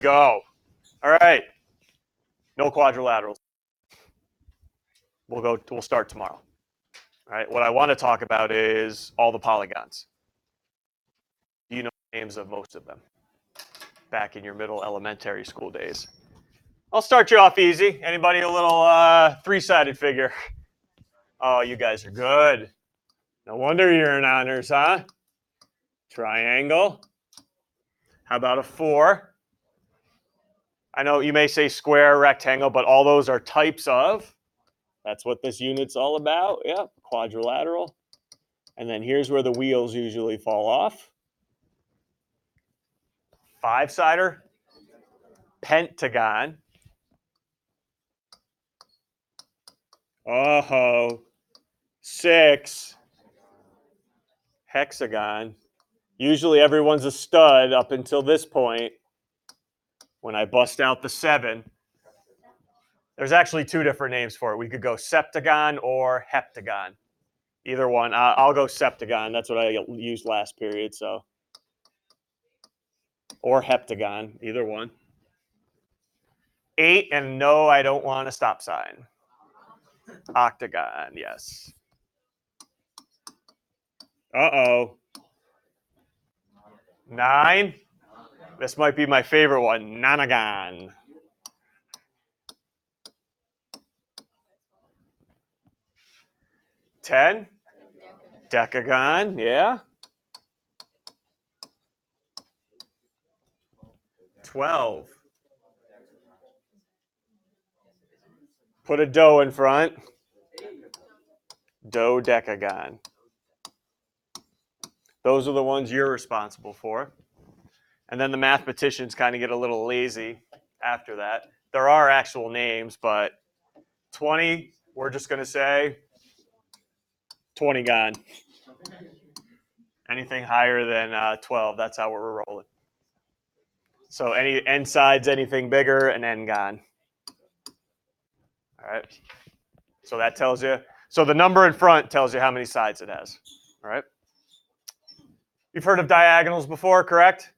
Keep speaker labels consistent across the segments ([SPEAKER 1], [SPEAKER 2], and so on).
[SPEAKER 1] go. All right. No quadrilaterals. We'll start tomorrow. All right. What I want to talk about is all the polygons. You know the names of most of them back in your middle elementary school days. I'll start you off easy. Anybody a little three-sided figure? Oh, you guys are good. No wonder you're in honors, huh? Triangle. How about a 4? I know you may say square, rectangle, but all those are types of. That's what this unit's all about. Yeah, quadrilateral. And then here's where the wheels usually fall off. 5-sider, pentagon. Oh, 6, hexagon. Usually everyone's a stud up until this point when I bust out the 7. There's actually 2 different names for it. We could go septagon or heptagon. Either one. I'll go septagon. That's what I used last period. So, or heptagon. Either one. 8, and no, I don't want a stop sign. Octagon, yes. Uh-oh. 9. This might be my favorite one. Nonagon. 10. Decagon, yeah. 12. Put a dough in front. Dodecagon. Those are the ones you're responsible for. And then the mathematicians kind of get a little lazy after that. There are actual names, but 20, we're just going to say 20gon. Anything higher than 12, that's how we're rolling. So any n sides, anything bigger, an n-gon. All right. So that tells you. So the number in front tells you how many sides it has. All right. You've heard of diagonals before, correct?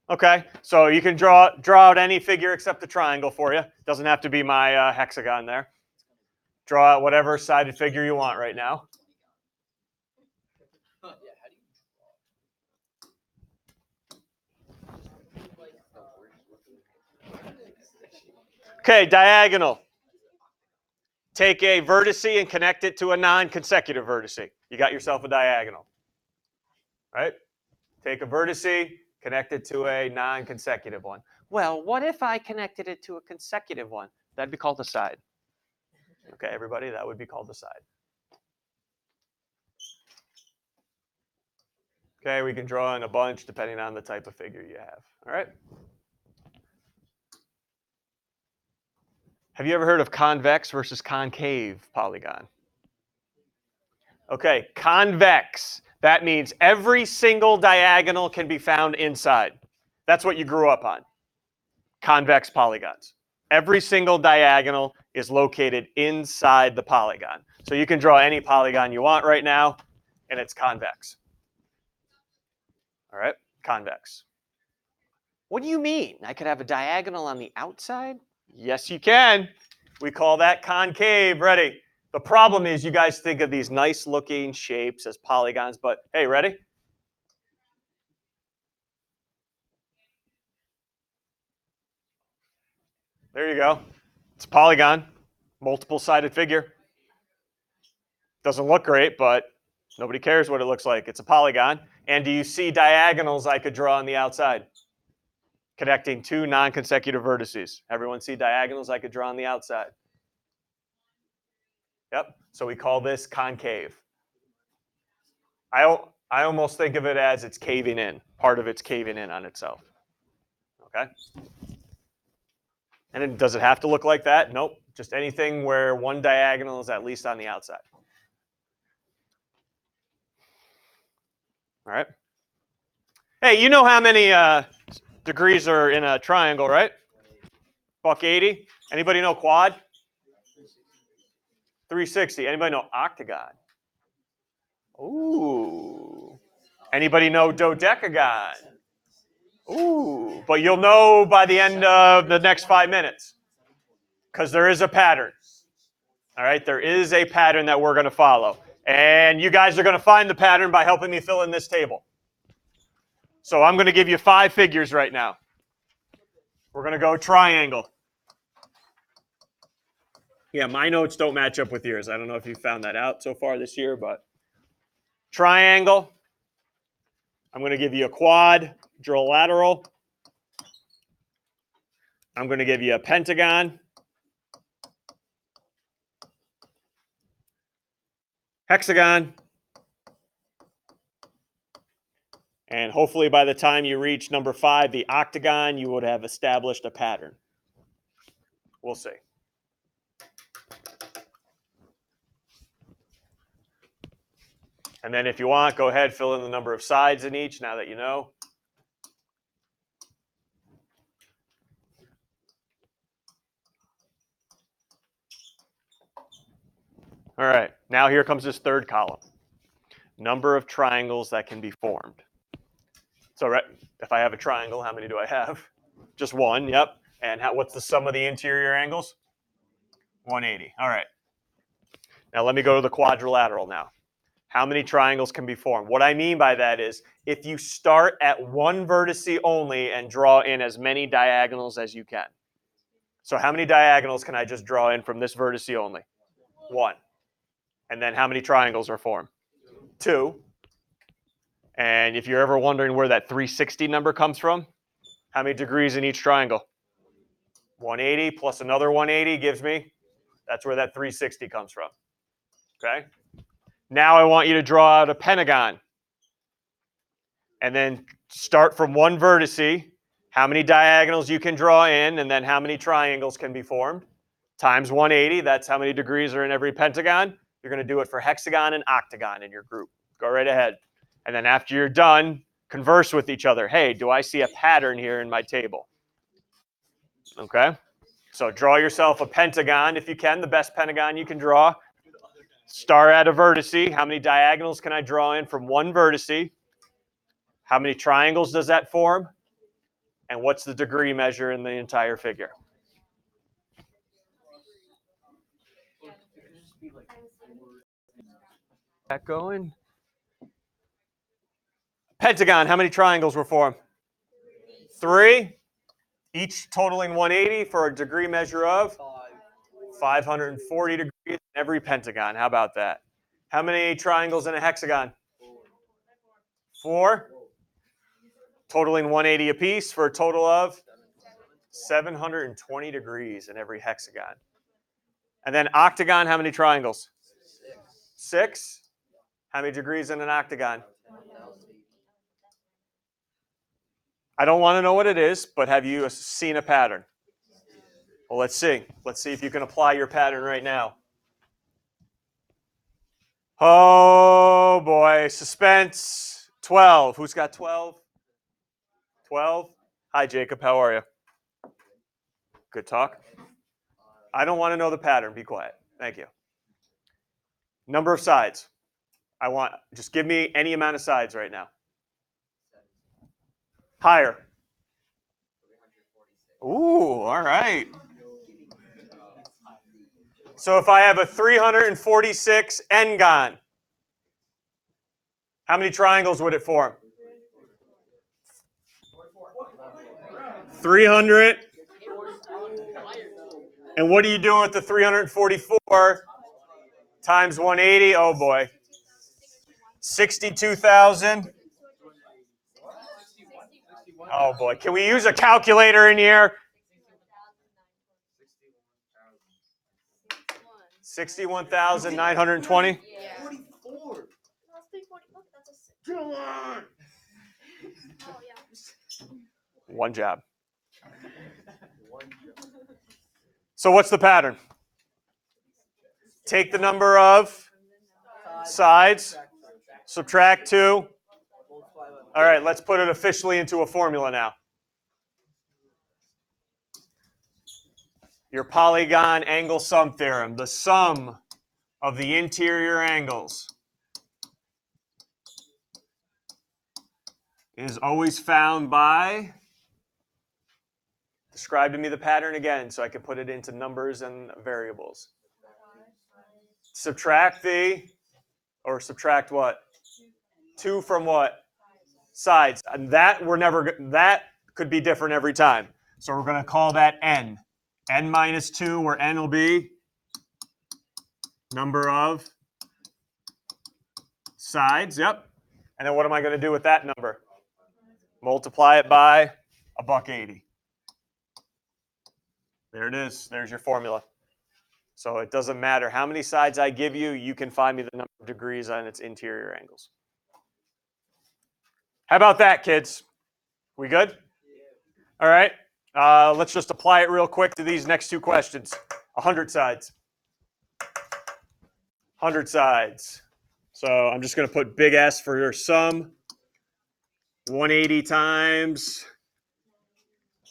[SPEAKER 1] Okay. So you can draw out any figure except the triangle for you. Doesn't have to be my hexagon there. Draw out whatever sided figure you want right now. Okay, diagonal. Take a vertice and connect it to a non-consecutive vertice. You got yourself a diagonal. Right? Take a vertice, connect it to a non-consecutive one. Well, what if I connected it to a consecutive one? That'd be called a side. Okay, everybody, that would be called a side. Okay, we can draw in a bunch depending on the type of figure you have. All right? Have you ever heard of convex versus concave polygon? Okay, convex. That means every single diagonal can be found inside. That's what you grew up on. Convex polygons. Every single diagonal is located inside the polygon. So you can draw any polygon you want right now, and it's convex. All right, convex. What do you mean? I could have a diagonal on the outside? Yes, you can. We call that concave. Ready? The problem is you guys think of these nice looking shapes as polygons, but hey, ready? There you go. It's a polygon, multiple-sided figure. Doesn't look great, but nobody cares what it looks like. It's a polygon. And do you see diagonals I could draw on the outside? Connecting 2 non-consecutive vertices. Everyone see diagonals I could draw on the outside? Yep. So we call this concave. I almost think of it as it's caving in. Part of it's caving in on itself. Okay? And does it have to look like that? Nope. Just anything where one diagonal is at least on the outside. All right. Hey, you know how many degrees are in a triangle, right? $180. Anybody know quad? 360. Anybody know octagon? Ooh. Anybody know dodecagon? Ooh, but you'll know by the end of the next 5 minutes because there is a pattern. All right, there is a pattern that we're going to follow. And you guys are going to find the pattern by helping me fill in this table. So I'm going to give you 5 figures right now. We're going to go triangle. Yeah, my notes don't match up with yours. I don't know if you found that out so far this year, but triangle. I'm going to give you a quadrilateral. I'm going to give you a pentagon. Hexagon. And hopefully by the time you reach number 5, the octagon, you would have established a pattern. We'll see. And then if you want, go ahead, fill in the number of sides in each now that you know. All right, now here comes this third column. Number of triangles that can be formed. So right, if I have a triangle, how many do I have? Just one, yep. And what's the sum of the interior angles? 180, all right. Now let me go to the quadrilateral now. How many triangles can be formed? What I mean by that is if you start at one vertice only and draw in as many diagonals as you can. So how many diagonals can I just draw in from this vertice only? 1. And then how many triangles are formed? 2. And if you're ever wondering where that 360 number comes from, how many degrees in each triangle? 180 plus another 180 gives me, that's where that 360 comes from. Okay? Now I want you to draw out a pentagon. And then start from one vertice, how many diagonals you can draw in, and then how many triangles can be formed, times 180. That's how many degrees are in every pentagon. You're going to do it for hexagon and octagon in your group. Go right ahead. And then after you're done, converse with each other. Hey, do I see a pattern here in my table? Okay? So draw yourself a pentagon if you can, the best pentagon you can draw. Start at a vertice. How many diagonals can I draw in from one vertice? How many triangles does that form? And what's the degree measure in the entire figure? That going? Pentagon, how many triangles were formed? 3, each totaling 180 for a degree measure of 540 degrees in every pentagon. How about that? How many triangles in a hexagon? 4, totaling 180 apiece for a total of 720 degrees in every hexagon. And then octagon, how many triangles? 6. How many degrees in an octagon? I don't want to know what it is, but have you seen a pattern? Well, let's see. Let's see if you can apply your pattern right now. Oh, boy. Suspense. 12. Who's got 12? 12? Hi, Jacob. How are you? Good talk. I don't want to know the pattern. Be quiet. Thank you. Number of sides. Just give me any amount of sides right now. Higher. Ooh, all right. So if I have a 346 n-gon, how many triangles would it form? 300. And what are you doing with the 344 times 180? Oh, boy. 62,000. Oh, boy. Can we use a calculator in here? 61,920. One job. So what's the pattern? Take the number of sides, subtract 2. All right, let's put it officially into a formula now. Your polygon angle sum theorem, the sum of the interior angles is always found by Describe to me the pattern again so I can put it into numbers and variables. Subtract the, or subtract what? 2 from what? Sides. And that that could be different every time. So we're going to call that n. n minus 2, where n will be number of sides. Yep. And then what am I going to do with that number? Multiply it by $1.80. There it is. There's your formula. So it doesn't matter how many sides I give you, you can find me the number of degrees on its interior angles. How about that, kids? We good? All right. Let's just apply it real quick to these next 2 questions. 100 sides. 100 sides. So I'm just going to put big S for your sum. 180 times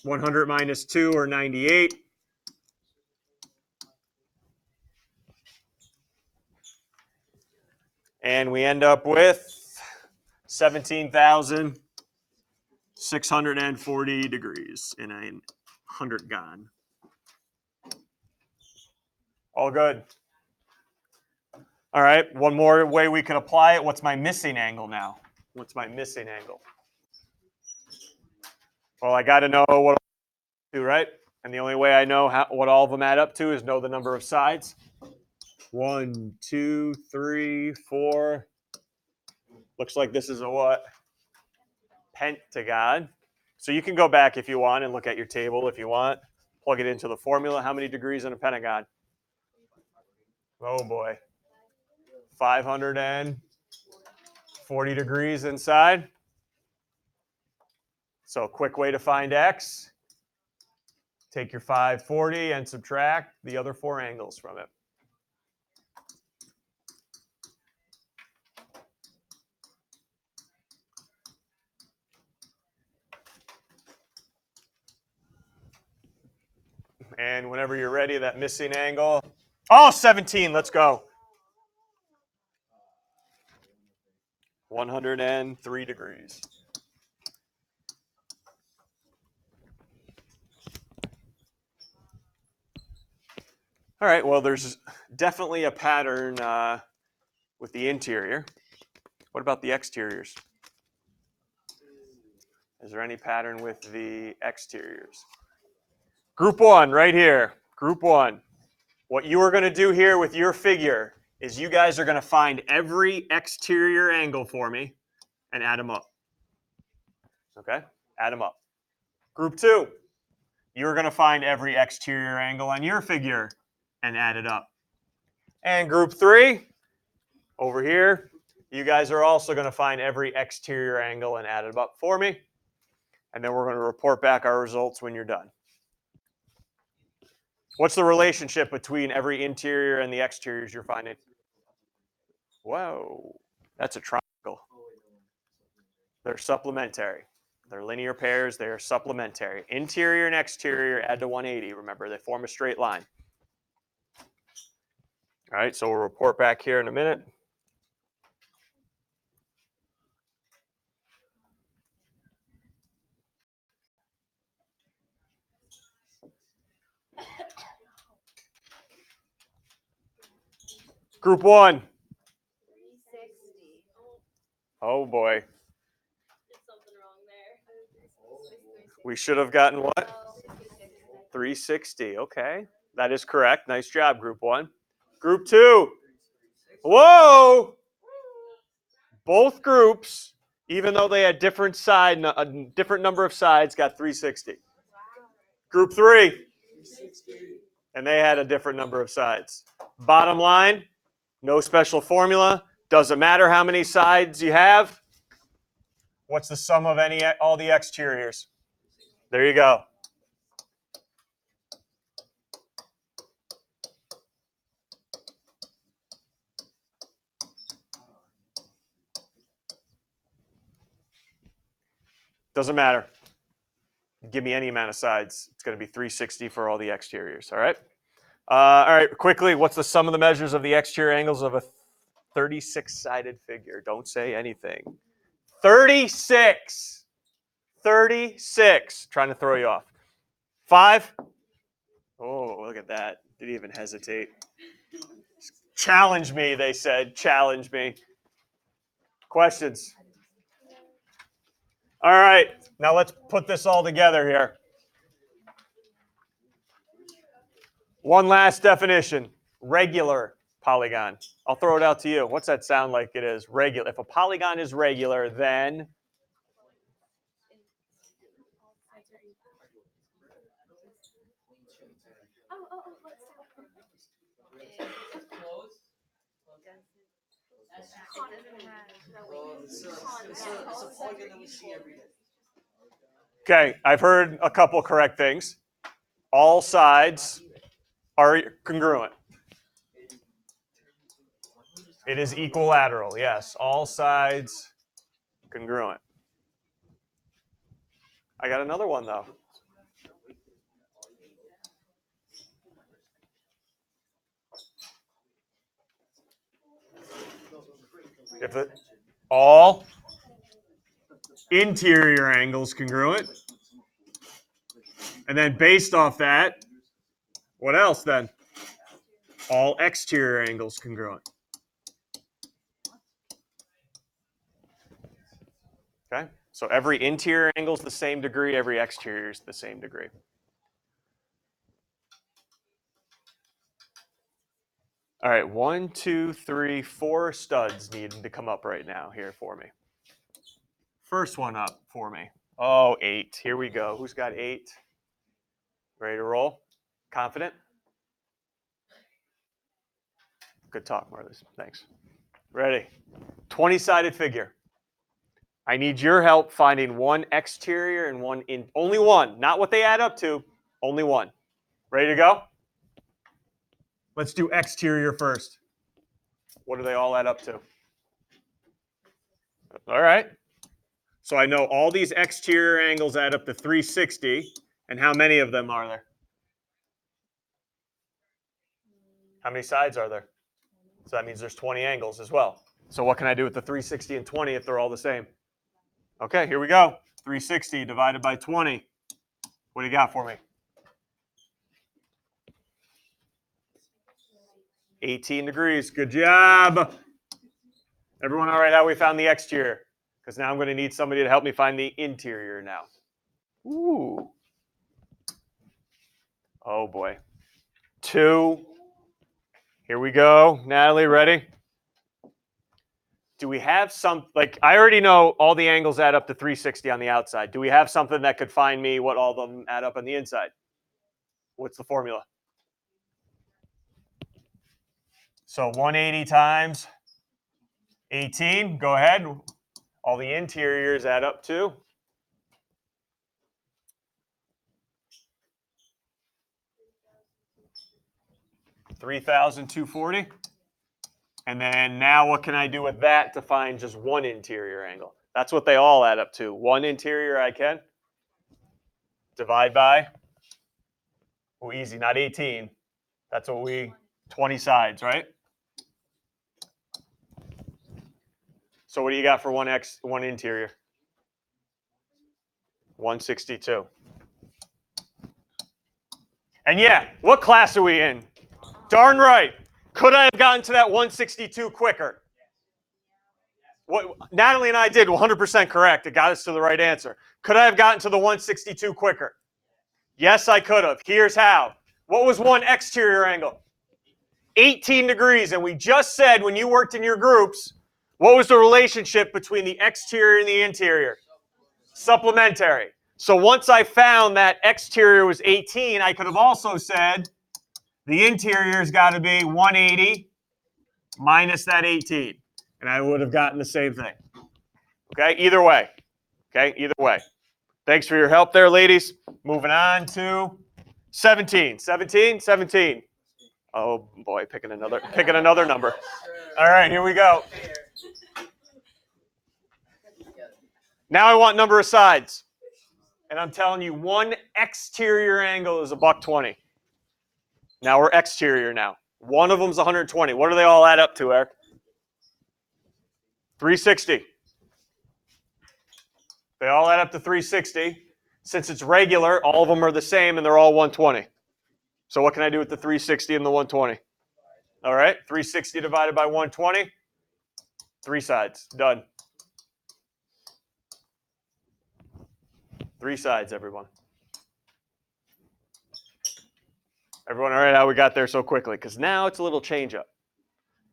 [SPEAKER 1] 100 minus 2, or 98. And we end up with 17,640 degrees in a 100 gon. All good. All right, one more way we could apply it. What's my missing angle now? What's my missing angle? Well, I got to know what I do, right? And the only way I know what all of them add up to is know the number of sides. 1, 2, 3, 4. Looks like this is a what? Pentagon. So you can go back if you want and look at your table if you want. Plug it into the formula. How many degrees in a pentagon? Oh boy. 540 degrees inside. So a quick way to find x. Take your 540 and subtract the other 4 angles from it. And whenever you're ready, that missing angle. Oh, 17. Let's go. 103 degrees. All right, well, there's definitely a pattern with the interior. What about the exteriors? Is there any pattern with the exteriors? Group 1, right here. Group 1. What you are going to do here with your figure is you guys are going to find every exterior angle for me and add them up. Okay? Add them up. Group 2. You're going to find every exterior angle on your figure and add it up. And group 3, over here, you guys are also going to find every exterior angle and add it up for me. And then we're going to report back our results when you're done. What's the relationship between every interior and the exteriors you're finding? Whoa, that's a triangle. They're supplementary. They're linear pairs. They're supplementary. Interior and exterior add to 180. Remember, they form a straight line. All right, so we'll report back here in a minute. Group 1.
[SPEAKER 2] 360.
[SPEAKER 1] Oh boy.
[SPEAKER 2] There's something wrong there.
[SPEAKER 1] We should have gotten what?
[SPEAKER 2] Oh,
[SPEAKER 1] 360. Okay. That is correct. Nice job, Group 1. Group 2. Whoa! Both groups, even though they had different number of sides, got 360. Group 3. And they had a different number of sides. Bottom line, no special formula. Doesn't matter how many sides you have. What's the sum of all the exteriors? There you go. Doesn't matter. Give me any amount of sides. It's going to be 360 for all the exteriors. All right. All right. Quickly, what's the sum of the measures of the exterior angles of a 36-sided figure? Don't say anything. 36. 36. Trying to throw you off. 5? Oh, look at that. Didn't even hesitate. Challenge me, they said. Challenge me. Questions? All right. Now let's put this all together here. One last definition. Regular polygon. I'll throw it out to you. What's that sound like it is? Regular. If a polygon is regular, then okay, I've heard a couple correct things. All sides are congruent. It is equilateral, yes. All sides congruent. I got another one, though. If it, all interior angles congruent. And then based off that, what else then? All exterior angles congruent. Okay, so every interior angle is the same degree, every exterior is the same degree. All right, 1, 2, 3, 4 studs needing to come up right now here for me. First one up for me. Oh, 8. Here we go. Who's got 8? Ready to roll? Confident? Good talk, Marlis. Thanks. Ready? 20-sided figure. I need your help finding one exterior and one in. Only one. Not what they add up to. Only one. Ready to go? Let's do exterior first. What do they all add up to? All right. So I know all these exterior angles add up to 360. And how many of them are there? How many sides are there? So that means there's 20 angles as well. So what can I do with the 360 and 20 if they're all the same? Okay, here we go. 360 divided by 20. What do you got for me? 18 degrees. Good job. Everyone all right how we found the exterior? Because now I'm going to need somebody to help me find the interior now. Ooh. Oh, boy. 2. Here we go. Natalie, ready? Do we have some, like, I already know all the angles add up to 360 on the outside. Do we have something that could find me what all of them add up on the inside? What's the formula? So 180 times 18. Go ahead. All the interiors add up to 3,240. And then now what can I do with that to find just one interior angle? That's what they all add up to. One interior I can divide by, oh, easy, not 18. That's what 20 sides, right? So what do you got for one interior? 162. And yeah, what class are we in? Darn right. Could I have gotten to that 162 quicker? What Natalie and I did 100% correct. It got us to the right answer. Could I have gotten to the 162 quicker? Yes, I could have. Here's how. What was one exterior angle? 18 degrees. And we just said when you worked in your groups, what was the relationship between the exterior and the interior? Supplementary. So once I found that exterior was 18, I could have also said the interior's got to be 180 minus that 18. And I would have gotten the same thing. Okay, either way. Okay, either way. Thanks for your help there, ladies. Moving on to 17. 17? 17. Oh boy, picking another number. All right, here we go. Now I want number of sides. And I'm telling you, one exterior angle is $120. Now we're exterior now. One of them's 120. What do they all add up to, Eric? 360. They all add up to 360. Since it's regular, all of them are the same and they're all 120. So what can I do with the 360 and the 120? All right, 360 divided by 120, 3 sides, done. 3 sides, everyone. Everyone, all right, how we got there so quickly? Because now it's a little change up.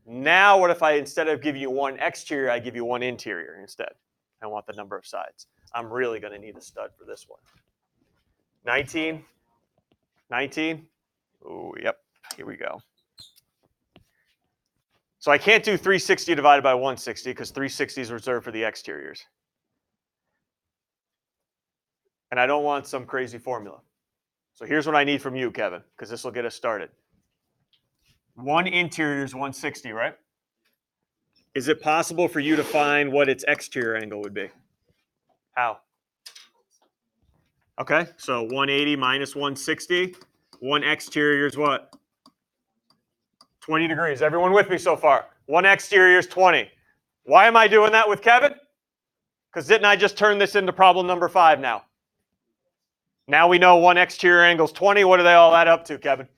[SPEAKER 1] Now what if I, instead of giving you one exterior, I give you one interior instead? I want the number of sides. I'm really going to need a stud for this one. 19, 19. Oh, yep, here we go. So I can't do 360 divided by 160 because 360 is reserved for the exteriors. And I don't want some crazy formula. So here's what I need from you, Kevin, because this will get us started. One interior is 160, right? Is it possible for you to find what its exterior angle would be? How? Okay, so 180 minus 160. One exterior is what? 20 degrees. Everyone with me so far? One exterior is 20. Why am I doing that with Kevin? Because didn't I just turn this into problem number 5 now? Now we know one exterior angle is 20. What do they all add up to, Kevin?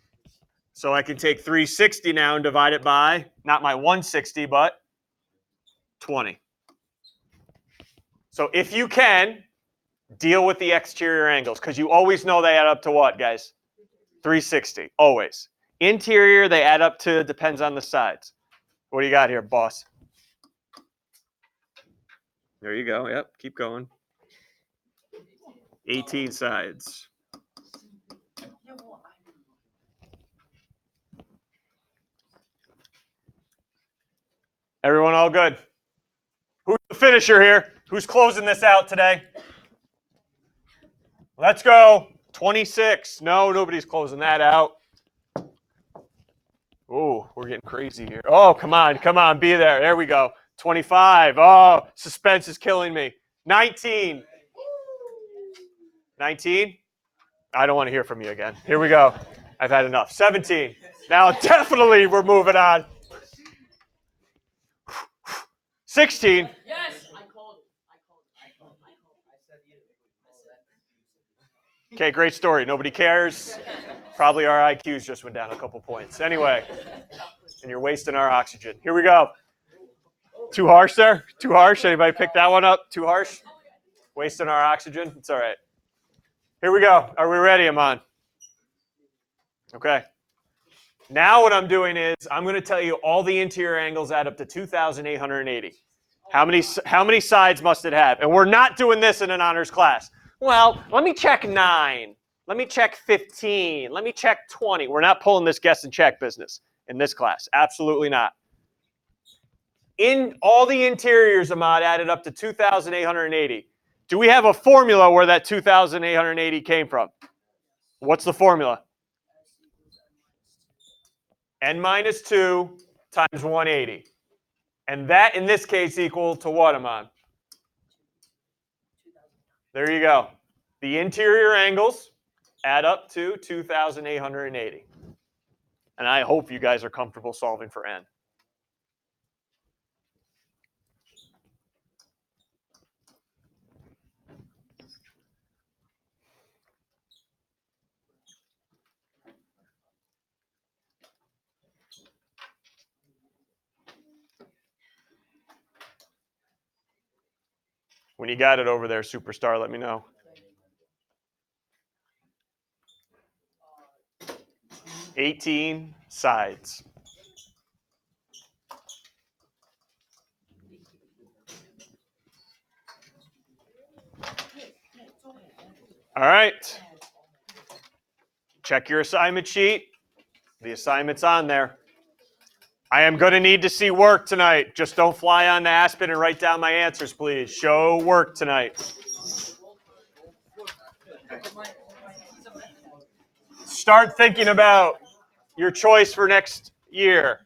[SPEAKER 1] So I can take 360 now and divide it by, not my 160, but 20. So if you can, deal with the exterior angles, because you always know they add up to what, guys? 360, always. Interior, they add up to, depends on the sides. What do you got here, boss? There you go, yep, keep going. 18 sides. Everyone all good? Who's the finisher here? Who's closing this out today? Let's go. 26. No, nobody's closing that out. Oh, we're getting crazy here. Oh, come on, be there. There we go. 25. Oh, suspense is killing me. 19. 19? I don't want to hear from you again. Here we go. I've had enough. 17. Now definitely we're moving on. 16.
[SPEAKER 3] Yes, I called it.
[SPEAKER 1] Okay, great story. Nobody cares. Probably our IQs just went down a couple points. Anyway, and you're wasting our oxygen. Here we go. Too harsh there? Too harsh? Anybody pick that one up? Too harsh? Wasting our oxygen? It's all right. Here we go. Are we ready, Aman? Okay. Now what I'm doing is I'm going to tell you all the interior angles add up to 2,880. How many sides must it have? And we're not doing this in an honors class. Well, let me check 9. Let me check 15. Let me check 20. We're not pulling this guess and check business in this class. Absolutely not. In all the interiors, Ahmad, added up to 2,880. Do we have a formula where that 2,880 came from? What's the formula? N minus 2 times 180. And that, in this case, equal to what, Ahmad? There you go. The interior angles add up to 2,880. And I hope you guys are comfortable solving for n. When you got it over there, superstar, let me know. $18 sides. All right. Check your assignment sheet. The assignment's on there. I am going to need to see work tonight. Just don't fly on to Aspen and write down my answers, please. Show work tonight. Start thinking about your choice for next year.